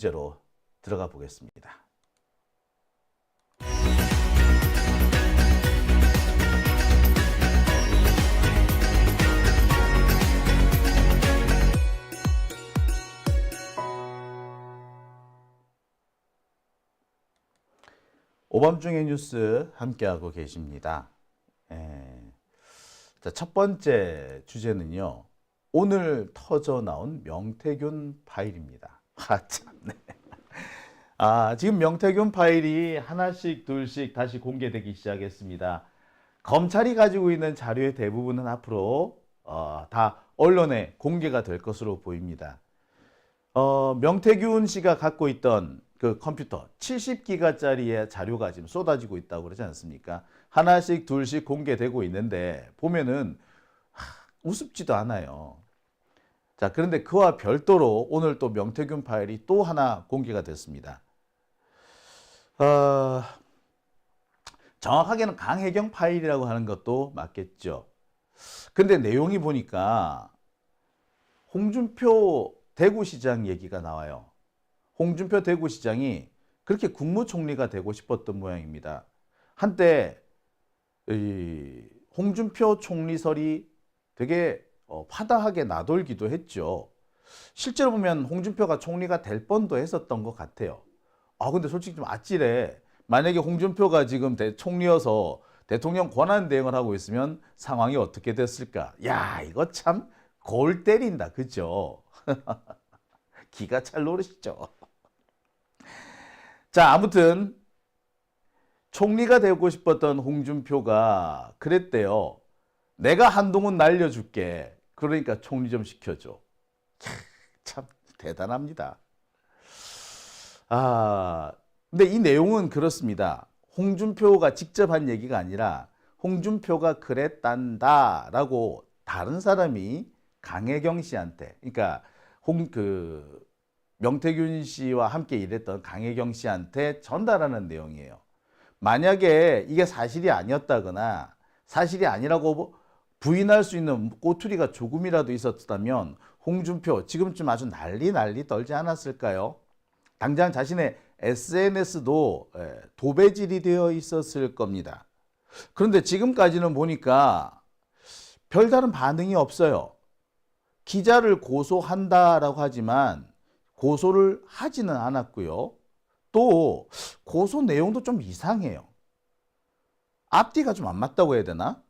주제로 들어가 보겠습니다. 오밤중의 뉴스 함께하고 계십니다. 자, 첫 번째 주제는요. 오늘 터져 나온 명태균 파일입니다. 참네. 지금 명태균 파일이 하나씩 둘씩 다시 공개되기 시작했습니다. 검찰이 가지고 있는 자료의 대부분은 앞으로 다 언론에 공개가 될 것으로 보입니다. 명태균 씨가 갖고 있던 그 컴퓨터 70기가짜리의 자료가 지금 쏟아지고 있다고 그러지 않습니까? 하나씩 둘씩 공개되고 있는데 보면은 우습지도 않아요. 자, 그런데 그와 별도로 오늘 또 명태균 파일이 또 하나 공개가 됐습니다. 정확하게는 강혜경 파일이라고 하는 것도 맞겠죠. 근데 내용이 보니까 홍준표 대구시장 얘기가 나와요. 홍준표 대구시장이 그렇게 국무총리가 되고 싶었던 모양입니다. 한때 홍준표 총리설이 되게 화다하게 나돌기도 했죠. 실제로 보면 홍준표가 총리가 될 뻔도 했었던 것 같아요. 근데 솔직히 좀 아찔해. 만약에 홍준표가 지금 총리여서 대통령 권한 대행을 하고 있으면 상황이 어떻게 됐을까? 야, 이거 참 골 때린다. 그죠? 기가 찰 노릇이죠. 자, 아무튼 총리가 되고 싶었던 홍준표가 그랬대요. 내가 한동훈 날려줄게. 그러니까 총리 좀 시켜줘. 참 대단합니다. 근데 이 내용은 그렇습니다. 홍준표가 직접 한 얘기가 아니라 홍준표가 그랬단다라고 다른 사람이 강혜경 씨한테, 그러니까 명태균 씨와 함께 일했던 강혜경 씨한테 전달하는 내용이에요. 만약에 이게 사실이 아니었다거나 사실이 아니라고 부인할 수 있는 꼬투리가 조금이라도 있었다면 홍준표 지금쯤 아주 난리 떨지 않았을까요? 당장 자신의 SNS도 도배질이 되어 있었을 겁니다. 그런데 지금까지는 보니까 별다른 반응이 없어요. 기자를 고소한다라고 하지만 고소를 하지는 않았고요. 또 고소 내용도 좀 이상해요. 앞뒤가 좀 안 맞다고 해야 되나?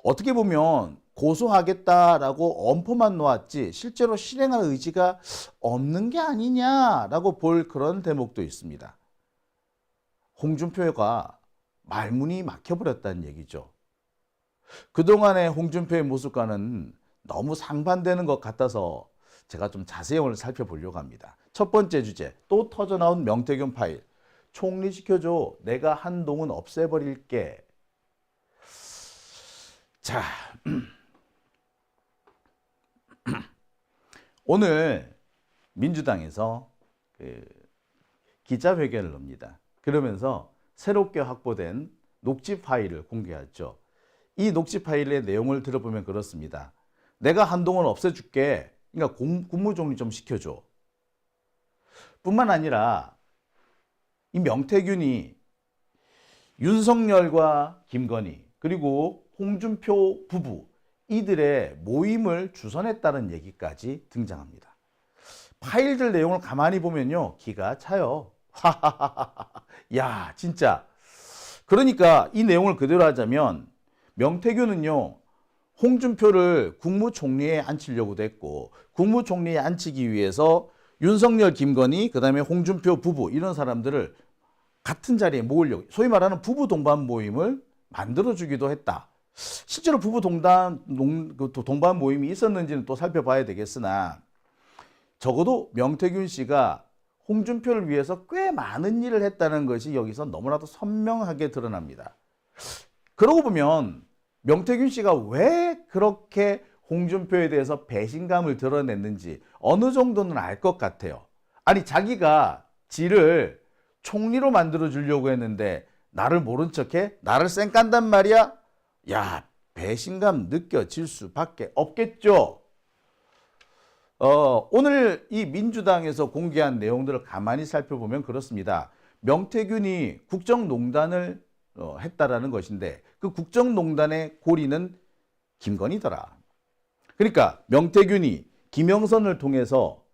어떻게 보면 고소하겠다라고 엄포만 놓았지 실제로 실행할 의지가 없는 게 아니냐라고 볼 그런 대목도 있습니다. 홍준표가 말문이 막혀버렸다는 얘기죠. 그동안의 홍준표의 모습과는 너무 상반되는 것 같아서 제가 좀 자세히 오늘 살펴보려고 합니다. 첫 번째 주제, 또 터져나온 명태균 파일. 총리시켜줘. 내가 한동훈 없애버릴게. 자, 오늘 민주당에서 기자회견을 합니다. 그러면서 새롭게 확보된 녹취 파일을 공개했죠. 이 녹취 파일의 내용을 들어보면 그렇습니다. 내가 한동훈 없애줄게. 그러니까 국무총리 좀 시켜줘. 뿐만 아니라 이 명태균이 윤석열과 김건희 그리고 홍준표 부부 이들의 모임을 주선했다는 얘기까지 등장합니다. 파일들 내용을 가만히 보면요. 기가 차요. 야, 진짜. 그러니까 이 내용을 그대로 하자면 명태균은요. 홍준표를 국무총리에 앉히려고도 했고 국무총리에 앉히기 위해서 윤석열, 김건희, 그 다음에 홍준표 부부 이런 사람들을 같은 자리에 모으려고 소위 말하는 부부 동반 모임을 만들어주기도 했다. 실제로 부부 동반 모임이 있었는지는 또 살펴봐야 되겠으나 적어도 명태균 씨가 홍준표를 위해서 꽤 많은 일을 했다는 것이 여기서 너무나도 선명하게 드러납니다. 그러고 보면 명태균 씨가 왜 그렇게 홍준표에 대해서 배신감을 드러냈는지 어느 정도는 알 것 같아요. 아니, 자기가 지를 총리로 만들어 주려고 했는데 나를 모른 척해? 나를 쌩 깐단 말이야? 야, 배신감 느껴질 수밖에 없겠죠. 오늘 이 민주당에서 공개한 내용들을 가만히 살펴보면 그렇습니다. 명태균이 국정농단을 했다라는 것인데 그 국정농단의 고리는 김건희더라. 그러니까 명태균이 김영선을 통해서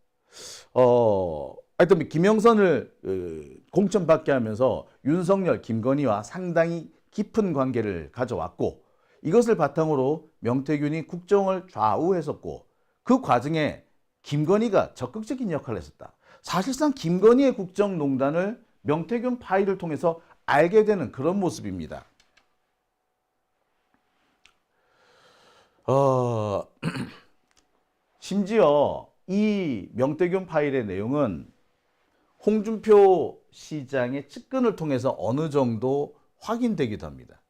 하여튼 김영선을 공천받게 하면서 윤석열, 김건희와 상당히 깊은 관계를 가져왔고 이것을 바탕으로 명태균이 국정을 좌우했었고 그 과정에 김건희가 적극적인 역할을 했었다. 사실상 김건희의 국정농단을 명태균 파일을 통해서 알게 되는 그런 모습입니다. 심지어 이 명태균 파일의 내용은 홍준표 시장의 측근을 통해서 어느 정도 확인되기도 합니다.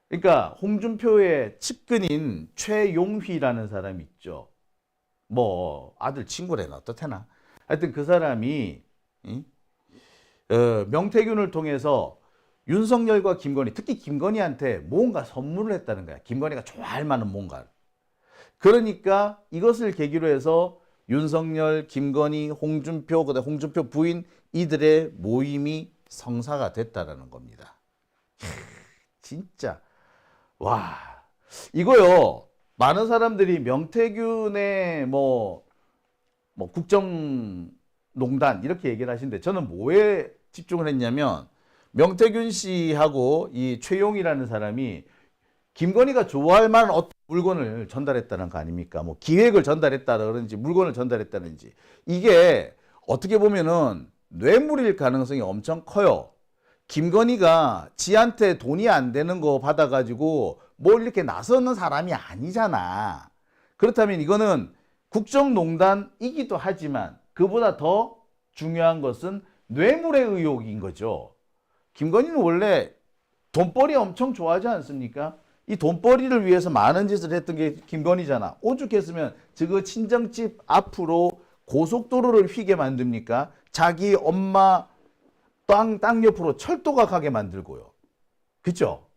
그러니까 홍준표의 측근인 최용휘라는 사람이 있죠. 뭐 아들 친구래나 어떻대나. 하여튼 그 사람이 명태균을 통해서 윤석열과 김건희, 특히 김건희한테 뭔가 선물을 했다는 거야. 김건희가 좋아할 만한 뭔가를. 그러니까 이것을 계기로 해서 윤석열, 김건희, 홍준표, 그다음 홍준표 부인 이들의 모임이 성사가 됐다라는 겁니다. 진짜 와 이거요. 많은 사람들이 명태균의 뭐 국정농단 이렇게 얘기를 하시는데 저는 뭐에 집중을 했냐면 명태균 씨하고 이 최용이라는 사람이 김건희가 좋아할 만한 어떤 물건을 전달했다는 거 아닙니까? 뭐 기획을 전달했다든지 물건을 전달했다든지 이게 어떻게 보면은 뇌물일 가능성이 엄청 커요. 김건희가 지한테 돈이 안 되는 거 받아가지고 뭘 이렇게 나서는 사람이 아니잖아. 그렇다면 이거는 국정농단이기도 하지만 그보다 더 중요한 것은 뇌물의 의혹인 거죠. 김건희는 원래 돈벌이 엄청 좋아하지 않습니까? 이 돈벌이를 위해서 많은 짓을 했던 게 김건희잖아. 오죽했으면 저거 친정집 앞으로 고속도로를 휘게 만듭니까? 자기 엄마 땅 옆으로 철도가 가게 만들고요. 그죠?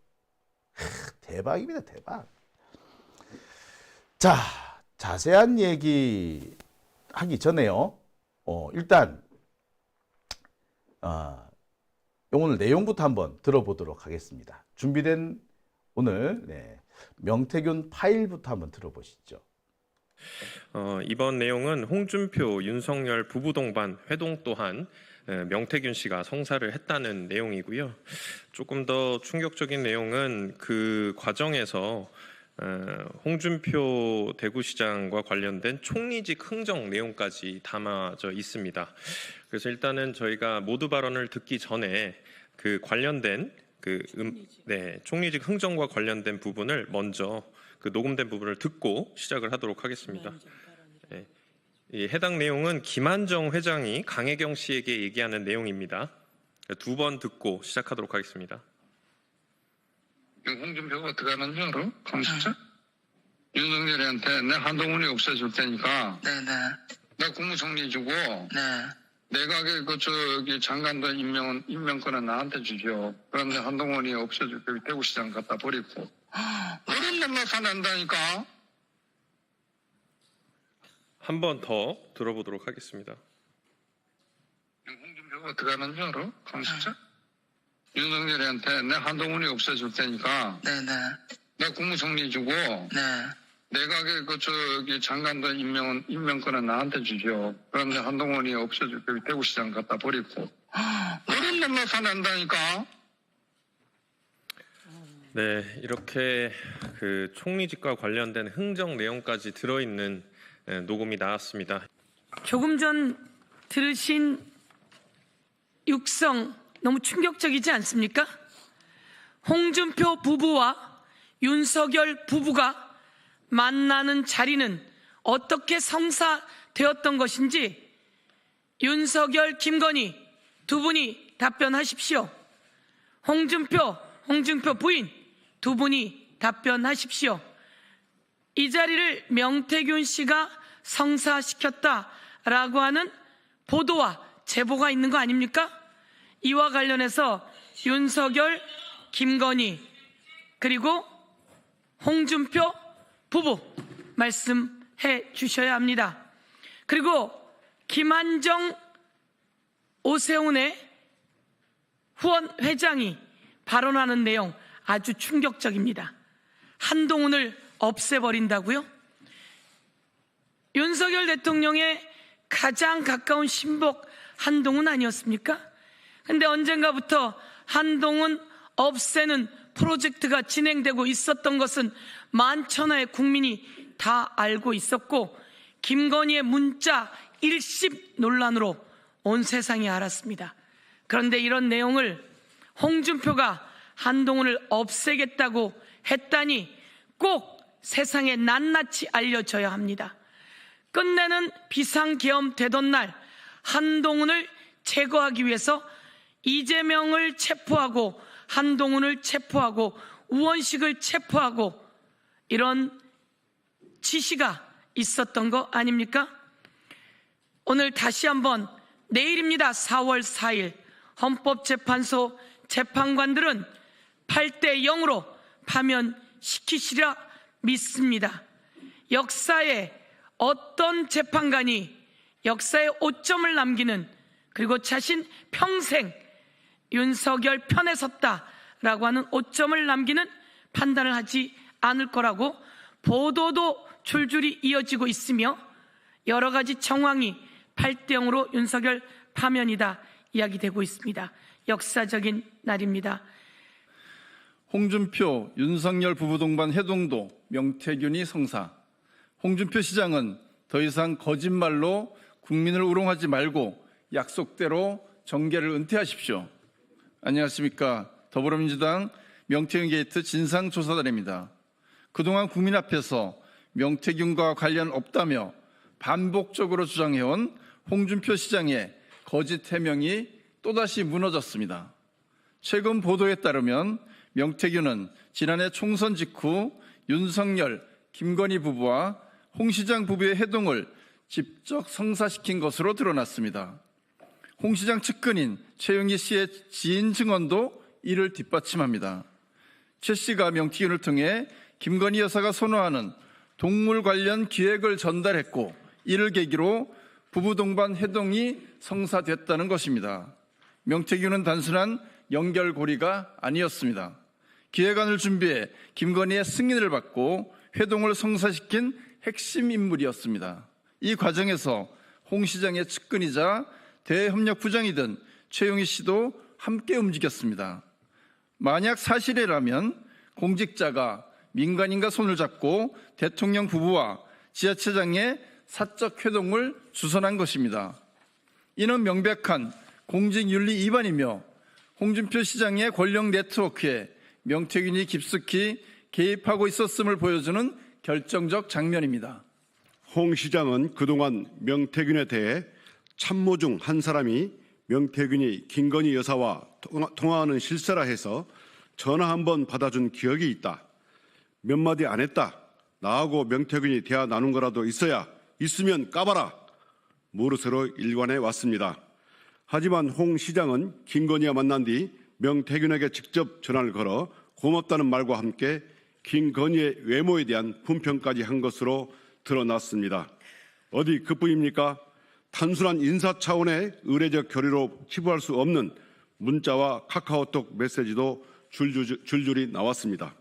대박입니다, 대박. 자, 자세한 얘기 하기 전에요. 일단 오늘 내용부터 한번 들어보도록 하겠습니다. 준비된 오늘 명태균 파일부터 한번 들어보시죠. 이번 내용은 홍준표, 윤석열 부부 동반 회동 또한 명태균 씨가 성사를 했다는 내용이고요. 조금 더 충격적인 내용은 그 과정에서 홍준표 대구시장과 관련된 총리직 흥정 내용까지 담아져 있습니다. 그래서 일단은 저희가 모두 발언을 듣기 전에 그 관련된 총리직 흥정과 관련된 부분을 먼저 그 녹음된 부분을 듣고 시작을 하도록 하겠습니다. 이 해당 내용은 김한정 회장이 강혜경 씨에게 얘기하는 내용입니다. 두 번 듣고 시작하도록 하겠습니다. 홍준표가 어떻게 하는지 알아? 강수자? 윤석열이한테 내 한동훈이 없애줄 테니까 네네. 나 국무총리 주고 네. 내각의 장관도 임명권은 나한테 주죠. 그런데 한동훈이 없애줄 때 대구시장 갖다 버리고 그런 놈만 사낸다니까. 한 번 더 들어보도록 하겠습니다. 홍준표가 어떻게 하는지 알아? 강수자? 윤석열이한테 내 한동훈이 없애줄 테니까 네네. 나 국무총리 주고 네. 내각의 장관도 임명권은 나한테 주죠. 그런데 한동훈이 없애줄 때 대구시장 갖다 버리고 그런 놈만 사낸다니까. 네, 이렇게 그 총리직과 관련된 흥정 내용까지 들어있는 녹음이 나왔습니다. 조금 전 들으신 육성 너무 충격적이지 않습니까? 홍준표 부부와 윤석열 부부가 만나는 자리는 어떻게 성사되었던 것인지 윤석열, 김건희 두 분이 답변하십시오. 홍준표 부인 두 분이 답변하십시오. 이 자리를 명태균 씨가 성사시켰다라고 하는 보도와 제보가 있는 거 아닙니까? 이와 관련해서 윤석열, 김건희 그리고 홍준표 부부 말씀 주셔야 합니다. 그리고 김한정, 오세훈의 후원 회장이 발언하는 내용 아주 충격적입니다. 한동훈을 없애버린다고요? 윤석열 대통령의 가장 가까운 신복 한동훈 아니었습니까? 근데 언젠가부터 한동훈 없애는 프로젝트가 진행되고 있었던 것은 만천하의 국민이 다 알고 있었고, 김건희의 문자 일십 논란으로 온 세상이 알았습니다. 그런데 이런 내용을 홍준표가 한동훈을 없애겠다고 했다니 꼭 세상에 낱낱이 알려져야 합니다. 끝내는 비상계엄 되던 날 한동훈을 제거하기 위해서 이재명을 체포하고 한동훈을 체포하고 우원식을 체포하고 이런 지시가 있었던 거 아닙니까? 오늘 다시 한번 내일입니다. 4월 4일 헌법재판소 재판관들은 8대 0으로 파면시키시리라 믿습니다. 역사에 어떤 재판관이 역사에 오점을 남기는, 그리고 자신 평생 윤석열 편에 섰다라고 하는 오점을 남기는 판단을 하지 않을 거라고 보도도 줄줄이 이어지고 있으며, 여러 가지 정황이 8대 0으로 윤석열 파면이다 이야기되고 있습니다. 역사적인 날입니다. 홍준표, 윤석열 부부 동반 해동도 명태균이 성사. 홍준표 시장은 더 이상 거짓말로 국민을 우롱하지 말고 약속대로 정계를 은퇴하십시오. 안녕하십니까. 더불어민주당 명태균 게이트 진상조사단입니다. 그동안 국민 앞에서 명태균과 관련 없다며 반복적으로 주장해온 홍준표 시장의 거짓 해명이 또다시 무너졌습니다. 최근 보도에 따르면 명태균은 지난해 총선 직후 윤석열, 김건희 부부와 홍 시장 부부의 해동을 직접 성사시킨 것으로 드러났습니다. 홍 시장 측근인 최영희 씨의 지인 증언도 이를 뒷받침합니다. 최 씨가 명태균을 통해 김건희 여사가 선호하는 동물 관련 기획을 전달했고, 이를 계기로 부부 동반 해동이 성사됐다는 것입니다. 명태균은 단순한 연결고리가 아니었습니다. 기획안을 준비해 김건희의 승인을 받고 회동을 성사시킨 핵심 인물이었습니다. 이 과정에서 홍 시장의 측근이자 대협력부장이던 최용희 씨도 함께 움직였습니다. 만약 사실이라면 공직자가 민간인과 손을 잡고 대통령 부부와 지자체장의 사적 회동을 주선한 것입니다. 이는 명백한 공직윤리 위반이며 홍준표 시장의 권력 네트워크에 명태균이 깊숙이 개입하고 있었음을 보여주는 결정적 장면입니다. 홍 시장은 그동안 명태균에 대해 참모 중 한 사람이 명태균이 김건희 여사와 통화하는 실세라 해서 전화 한번 받아준 기억이 있다. 몇 마디 안 했다. 나하고 명태균이 대화 나눈 거라도 있으면 까봐라. 무릇으로 일관해 왔습니다. 하지만 홍 시장은 김건희와 만난 뒤 명태균에게 직접 전화를 걸어 고맙다는 말과 함께 김건희의 외모에 대한 품평까지 한 것으로 드러났습니다. 어디 그뿐입니까? 단순한 인사 차원의 의례적 교류로 치부할 수 없는 문자와 카카오톡 메시지도 줄줄이 나왔습니다.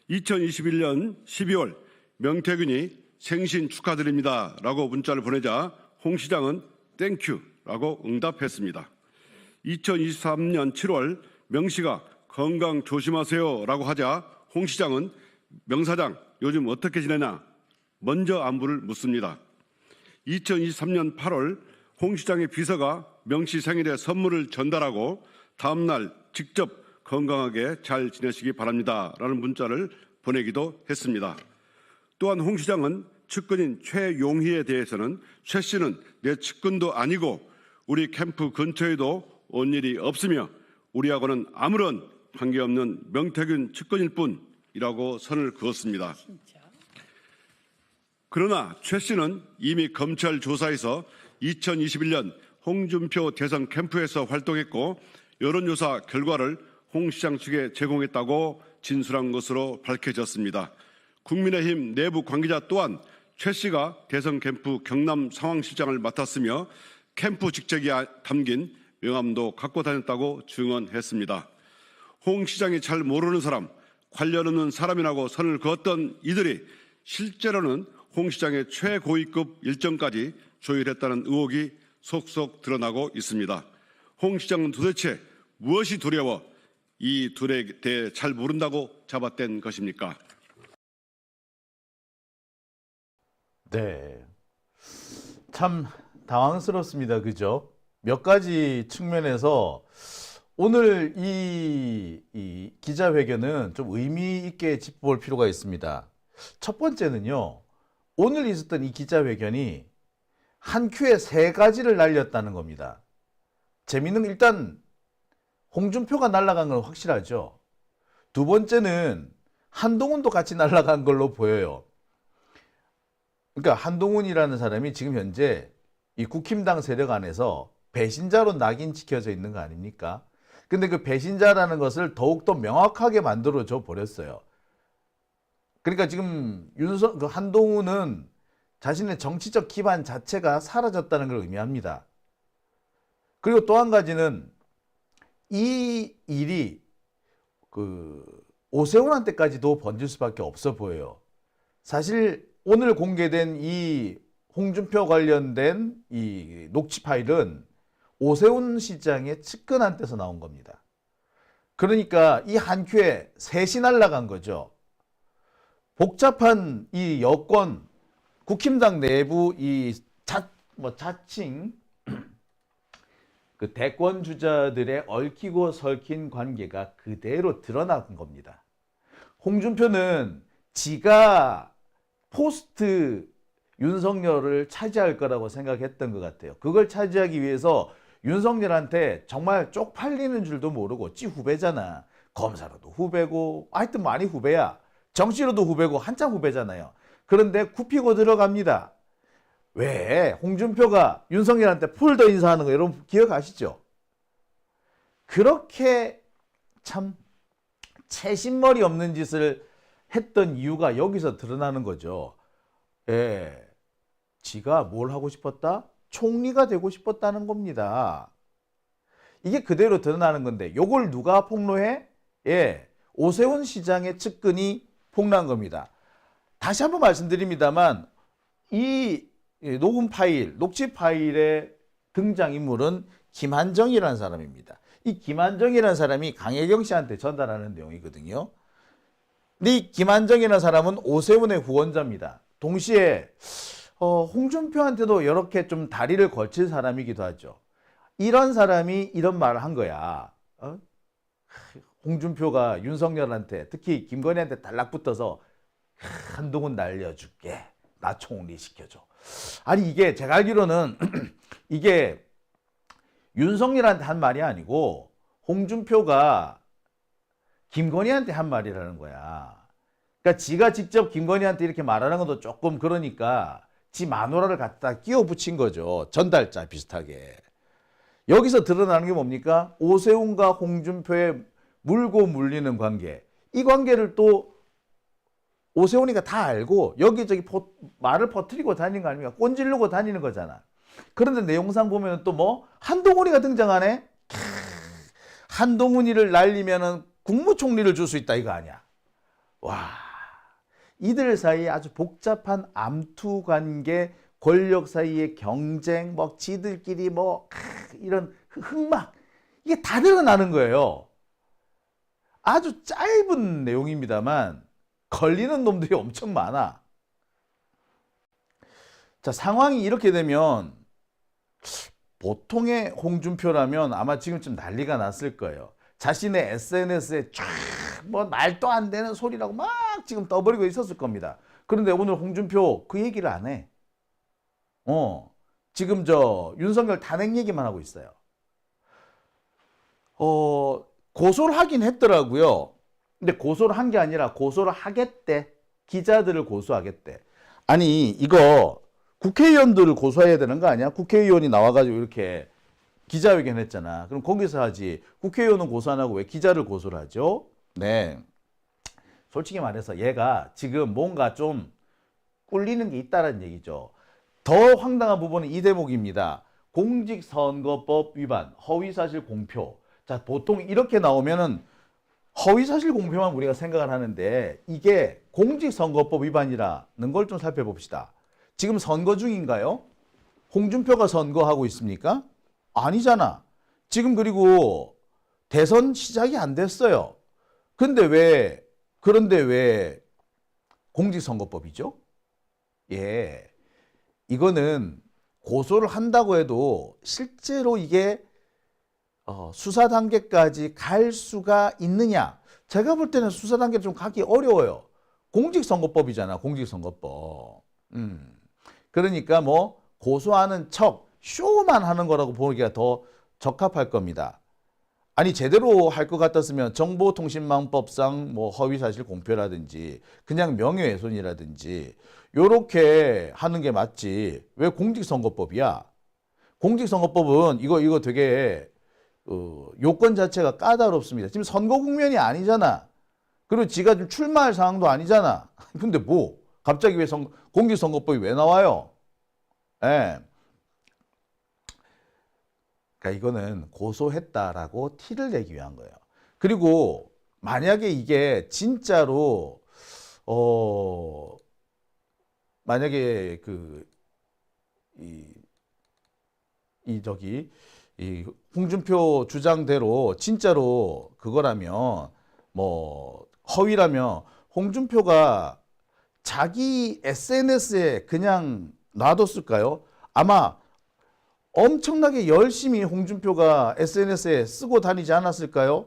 2021년 12월 명태균이 생신 축하드립니다 라고 문자를 보내자 홍 시장은 땡큐 라고 응답했습니다. 2023년 7월 명 씨가 건강 조심하세요 라고 하자 홍 시장은 명 사장 요즘 어떻게 지내나 먼저 안부를 묻습니다. 2023년 8월 홍 시장의 비서가 명 씨 생일에 선물을 전달하고 다음날 직접 건강하게 잘 지내시기 바랍니다 라는 문자를 보내기도 했습니다. 또한 홍 시장은 측근인 최용희에 대해서는 최 씨는 내 측근도 아니고 우리 캠프 근처에도 온 일이 없으며 우리하고는 아무런 관계없는 명태균 측근일 뿐이라고 선을 그었습니다. 그러나 최 씨는 이미 검찰 조사에서 2021년 홍준표 대선 캠프에서 활동했고 여론조사 결과를 홍 시장 측에 제공했다고 진술한 것으로 밝혀졌습니다. 국민의힘 내부 관계자 또한 최 씨가 대선 캠프 경남 상황실장을 맡았으며 캠프 직책이 담긴 명함도 갖고 다녔다고 증언했습니다. 홍 시장이 잘 모르는 사람, 관련 없는 사람이라고 선을 그었던 이들이 실제로는 홍 시장의 최고위급 일정까지 조율했다는 의혹이 속속 드러나고 있습니다. 홍 시장은 도대체 무엇이 두려워 이 둘에 대해 잘 모른다고 잡아댄 것입니까? 네. 참 당황스럽습니다. 그죠? 몇 가지 측면에서 오늘 이 기자회견은 좀 의미 있게 짚어볼 필요가 있습니다. 첫 번째는요, 오늘 있었던 이 기자회견이 한 큐에 3가지를 날렸다는 겁니다. 재미있는 건 일단 홍준표가 날아간 건 확실하죠. 두 번째는 한동훈도 같이 날아간 걸로 보여요. 그러니까 한동훈이라는 사람이 지금 현재 이 국힘당 세력 안에서 배신자로 낙인찍혀져 있는 거 아닙니까? 근데 그 배신자라는 것을 더욱더 명확하게 만들어줘 버렸어요. 그러니까 지금 한동훈은 자신의 정치적 기반 자체가 사라졌다는 걸 의미합니다. 그리고 또 한 가지는 이 일이 오세훈한테까지도 번질 수밖에 없어 보여요. 사실 오늘 공개된 이 홍준표 관련된 이 녹취 파일은 오세훈 시장의 측근한테서 나온 겁니다. 그러니까 이 한 큐에 셋이 날아간 거죠. 복잡한 이 여권, 국힘당 내부 이 자칭 그 대권 주자들의 얽히고 설킨 관계가 그대로 드러난 겁니다. 홍준표는 지가 포스트 윤석열을 차지할 거라고 생각했던 것 같아요. 그걸 차지하기 위해서 윤석열한테 정말 쪽팔리는 줄도 모르고 지 후배잖아. 검사로도 후배고 하여튼 많이 후배야. 정치로도 후배고 한참 후배잖아요. 그런데 굽히고 들어갑니다. 왜? 홍준표가 윤석열한테 폴더 인사하는 거 여러분 기억하시죠? 그렇게 참 채신머리 없는 짓을 했던 이유가 여기서 드러나는 거죠. 예, 지가 뭘 하고 싶었다? 총리가 되고 싶었다는 겁니다. 이게 그대로 드러나는 건데 요걸 누가 폭로해? 예, 오세훈 시장의 측근이 폭로한 겁니다. 다시 한번 말씀드립니다만 이 녹음 파일, 녹취 파일의 등장인물은 김한정이라는 사람입니다. 이 김한정이라는 사람이 강혜경 씨한테 전달하는 내용이거든요. 근데 이 김한정이라는 사람은 오세훈의 후원자입니다. 동시에 홍준표한테도 이렇게 좀 다리를 걸칠 사람이기도 하죠. 이런 사람이 이런 말을 한 거야. 홍준표가 윤석열한테 특히 김건희한테 달락붙어서 한동훈 날려줄게. 나 총리 시켜줘. 아니 이게 제가 알기로는 이게 윤석열한테 한 말이 아니고 홍준표가 김건희한테 한 말이라는 거야. 그러니까 지가 직접 김건희한테 이렇게 말하는 것도 조금 그러니까 지 마누라를 갖다 끼워 붙인 거죠. 전달자 비슷하게. 여기서 드러나는 게 뭡니까? 오세훈과 홍준표의 물고 물리는 관계. 이 관계를 또 오세훈이가 다 알고 여기저기 말을 퍼뜨리고 다니는 거 아닙니까? 꼰지르고 다니는 거잖아. 그런데 내용상 보면 또 뭐 한동훈이가 등장하네? 한동훈이를 날리면은 국무총리를 줄 수 있다 이거 아니야. 와, 이들 사이에 아주 복잡한 암투 관계, 권력 사이의 경쟁, 뭐 지들끼리 뭐 이런 흑막 이게 다 드러나는 거예요. 아주 짧은 내용입니다만 걸리는 놈들이 엄청 많아. 자, 상황이 이렇게 되면 보통의 홍준표라면 아마 지금쯤 난리가 났을 거예요. 자신의 SNS에 쫙 뭐 말도 안 되는 소리라고 막 지금 떠버리고 있었을 겁니다. 그런데 오늘 홍준표 그 얘기를 안 해. 지금 윤석열 탄핵 얘기만 하고 있어요. 고소를 하긴 했더라고요. 근데 고소를 한 게 아니라 고소를 하겠대. 기자들을 고소하겠대. 아니 이거 국회의원들을 고소해야 되는 거 아니야? 국회의원이 나와가지고 이렇게 기자회견 했잖아. 그럼 거기서 하지. 국회의원은 고소 안 하고 왜 기자를 고소를 하죠? 네. 솔직히 말해서 얘가 지금 뭔가 좀 꿀리는 게 있다는 얘기죠. 더 황당한 부분은 이 대목입니다. 공직선거법 위반, 허위사실 공표. 자, 보통 이렇게 나오면은 허위사실 공표만 우리가 생각을 하는데 이게 공직선거법 위반이라는 걸 좀 살펴봅시다. 지금 선거 중인가요? 홍준표가 선거하고 있습니까? 아니잖아. 지금 그리고 대선 시작이 안 됐어요. 그런데 왜 공직선거법이죠? 예. 이거는 고소를 한다고 해도 실제로 이게 수사 단계까지 갈 수가 있느냐? 제가 볼 때는 수사 단계 좀 가기 어려워요. 공직선거법이잖아, 공직선거법. 그러니까 뭐 고소하는 척, 쇼만 하는 거라고 보기가 더 적합할 겁니다. 아니 제대로 할 것 같았으면 정보통신망법상 뭐 허위사실 공표라든지 그냥 명예훼손이라든지 요렇게 하는 게 맞지. 왜 공직선거법이야? 공직선거법은 이거 되게 요건 자체가 까다롭습니다. 지금 선거 국면이 아니잖아. 그리고 지가 좀 출마할 상황도 아니잖아. 근데 뭐 갑자기 왜 공직선거법이 왜 나와요? 예. 그러니까 이거는 고소했다라고 티를 내기 위한 거예요. 그리고 만약에 이게 진짜로 만약에 이 홍준표 주장대로 진짜로 그거라면 뭐 허위라면 홍준표가 자기 SNS에 그냥 놔뒀을까요? 아마 엄청나게 열심히 홍준표가 SNS에 쓰고 다니지 않았을까요?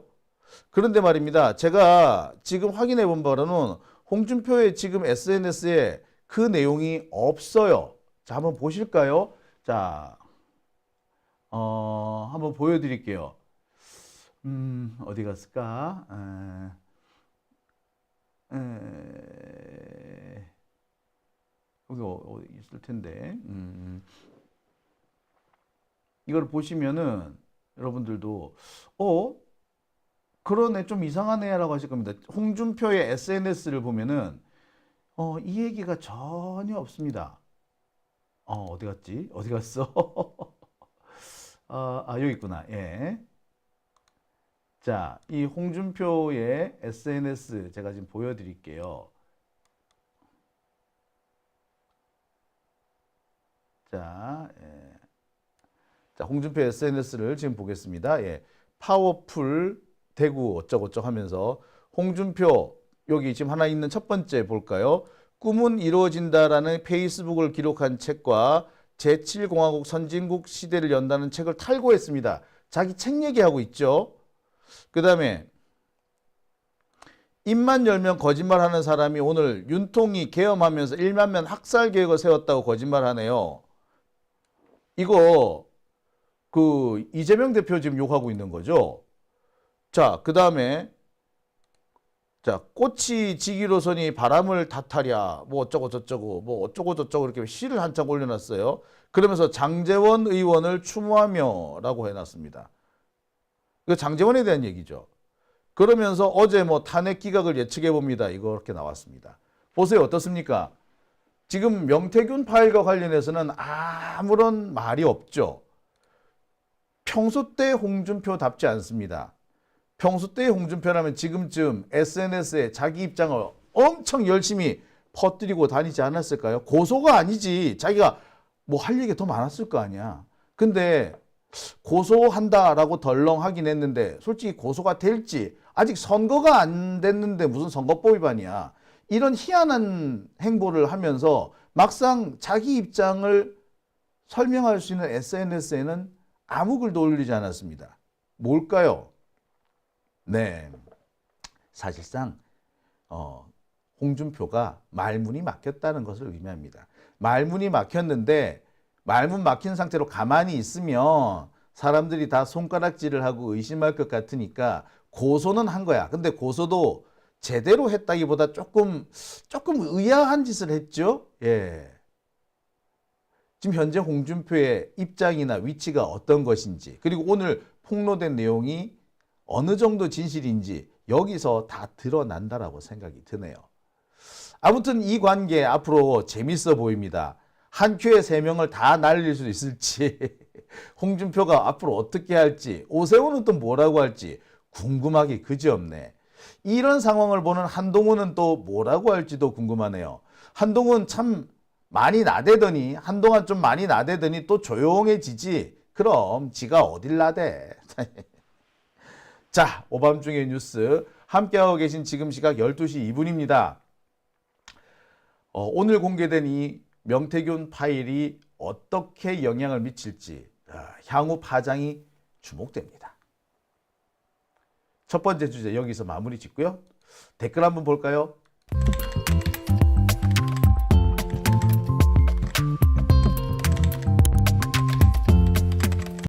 그런데 말입니다. 제가 지금 확인해 본 바로는 홍준표의 지금 SNS에 그 내용이 없어요. 자, 한번 보실까요? 자, 한번 보여드릴게요. 어디 갔을까? 여기 어디 있을 텐데. 이걸 보시면은 여러분들도 그러네 좀 이상하네 라고 하실 겁니다. 홍준표의 SNS를 보면은 이 얘기가 전혀 없습니다. 어디 갔지? 어디 갔어? 여기 있구나. 예. 자, 이 홍준표의 SNS 제가 지금 보여드릴게요. 자, 예. 자, 홍준표 SNS를 지금 보겠습니다. 예. 파워풀 대구 어쩌고저쩌고 하면서 홍준표 여기 지금 하나 있는 첫 번째 볼까요? 꿈은 이루어진다라는 페이스북을 기록한 책과 제7공화국 선진국 시대를 연다는 책을 탈고했습니다. 자기 책 얘기하고 있죠. 그 다음에 입만 열면 거짓말하는 사람이 오늘 윤통이 계엄하면서 1만 명 학살 계획을 세웠다고 거짓말하네요. 이거 이재명 대표 지금 욕하고 있는 거죠. 자, 그 다음에 자, 꽃이 지기로서니 바람을 탓하랴 뭐 어쩌고 저쩌고 뭐 어쩌고 저쩌고 이렇게 시를 한창 올려놨어요. 그러면서 장제원 의원을 추모하며 라고 해놨습니다. 이거 장제원에 대한 얘기죠. 그러면서 어제 뭐 탄핵 기각을 예측해 봅니다. 이거 이렇게 나왔습니다. 보세요. 어떻습니까? 지금 명태균 파일과 관련해서는 아무런 말이 없죠. 평소 때 홍준표답지 않습니다. 평소 때 홍준표라면 지금쯤 SNS에 자기 입장을 엄청 열심히 퍼뜨리고 다니지 않았을까요? 고소가 아니지. 자기가 뭐 할 얘기가 더 많았을 거 아니야. 근데 고소한다라고 덜렁 하긴 했는데 솔직히 고소가 될지 아직 선거가 안 됐는데 무슨 선거법 위반이야. 이런 희한한 행보를 하면서 막상 자기 입장을 설명할 수 있는 SNS에는 아무 글도 올리지 않았습니다. 뭘까요? 네, 사실상 홍준표가 말문이 막혔다는 것을 의미합니다. 말문이 막혔는데 말문 막힌 상태로 가만히 있으면 사람들이 다 손가락질을 하고 의심할 것 같으니까 고소는 한 거야. 근데 고소도 제대로 했다기보다 조금 의아한 짓을 했죠. 예. 지금 현재 홍준표의 입장이나 위치가 어떤 것인지, 그리고 오늘 폭로된 내용이 어느 정도 진실인지 여기서 다 드러난다라고 생각이 드네요. 아무튼 이 관계 앞으로 재밌어 보입니다. 한 큐에 3명을 다 날릴 수 있을지, 홍준표가 앞으로 어떻게 할지, 오세훈은 또 뭐라고 할지 궁금하기 그지없네. 이런 상황을 보는 한동훈은 또 뭐라고 할지도 궁금하네요. 한동훈 참 많이 나대더니, 한동안 좀 많이 나대더니 또 조용해지지. 그럼 지가 어딜 나대. 자, 오밤중의 뉴스 함께하고 계신 지금 시각 12시 2분입니다. 오늘 공개된 이 명태균 파일이 어떻게 영향을 미칠지 향후 파장이 주목됩니다. 첫 번째 주제 여기서 마무리 짓고요. 댓글 한번 볼까요?